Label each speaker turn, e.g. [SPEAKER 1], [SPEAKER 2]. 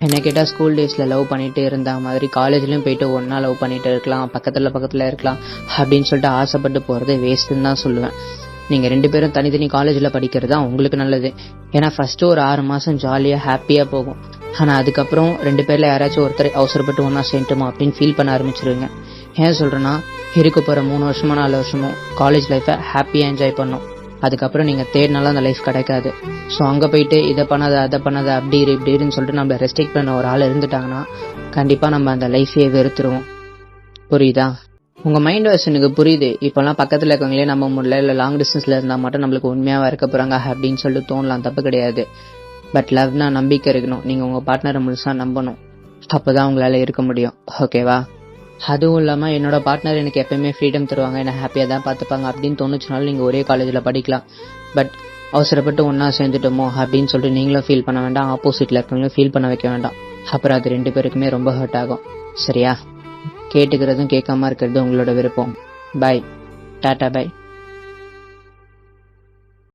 [SPEAKER 1] என்ன கேட்டால் ஸ்கூல் டேஸில் லவ் பண்ணிட்டு இருந்த மாதிரி காலேஜ்லேயும் போயிட்டு ஒன்றா லவ் பண்ணிட்டு இருக்கலாம், பக்கத்தில் இருக்கலாம் அப்படின்னு சொல்லிட்டு ஆசைப்பட்டு போகிறது வேஸ்ட்டுன்னு தான் சொல்லுவேன். நீங்கள் 2 பேரும் தனித்தனி காலேஜில் படிக்கிறது தான் உங்களுக்கு நல்லது. ஏன்னா ஃபஸ்ட்டு ஒரு 6 மாதம் ஜாலியாக ஹாப்பியாக போகும். ஆனால் அதுக்கப்புறம் 2 பேரில் யாராச்சும் ஒருத்தர் அவசரப்பட்டு ஒன்றா சேர்ந்துட்டோமா அப்படின்னு ஃபீல் பண்ண ஆரம்பிச்சிருவீங்க. ஏன் சொல்கிறேன்னா, இருக்க போகிற 3 வருஷமோ 4 வருஷமோ காலேஜ் லைஃப்பை ஹாப்பியாக என்ஜாய் பண்ணோம். அதுக்கப்புறம் நீங்கள் தேடினாலும் அந்த லைஃப் கிடைக்காது. ஸோ அங்கே போயிட்டு இதை பண்ணாத அதை பண்ணாத அப்படி இப்படின்னு சொல்லிட்டு நம்மளை ரெஸ்ட்ரிக்ட் பண்ண ஒரு ஆள் இருந்துட்டாங்கன்னா கண்டிப்பாக நம்ம அந்த லைஃபையே வெறுத்துருவோம். புரியுதா? உங்கள் மைண்ட் வாய்ஸ் எனக்கு புரியுது. இப்போல்லாம் பக்கத்தில் இருக்கவங்களே நம்ம முடியல, இல்லை லாங் டிஸ்டன்ஸில் இருந்தால் மட்டும் நம்மளுக்கு உண்மையாக இருக்க போகிறாங்க அப்படின்னு சொல்லிட்டு தோணலாம், தப்பு கிடையாது. பட் லவ்னா நம்பிக்கை இருக்கணும். நீங்கள் உங்கள் பார்ட்னரை முழுசாக நம்பணும். அப்போ தான் உங்களால் இருக்க முடியும். ஓகேவா? அதுவும் இல்லாமல் என்னோட பார்ட்னர் எனக்கு எப்பயுமே ஃப்ரீடம் தருவாங்க, என்னை ஹாப்பியாக தான் பார்த்துப்பாங்க அப்படின்னு தோணுச்சுனாலும் நீங்கள் ஒரே காலேஜில் படிக்கலாம். பட் அவசரப்பட்டு ஒன்றா சேர்ந்துட்டோமோ அப்படின்னு சொல்லிட்டு நீங்களும் ஃபீல் பண்ண வேண்டாம், ஆப்போசிட்டில் இருக்கவங்களும் ஃபீல் பண்ண வைக்க வேண்டாம். அப்புறம் அது 2 பேருக்குமே ரொம்ப ஹர்ட் ஆகும். சரியா? கேட்டுக்கிறதும் கேட்காம இருக்கிறது உங்களோட விருப்பம். பாய், டாட்டா பாய்.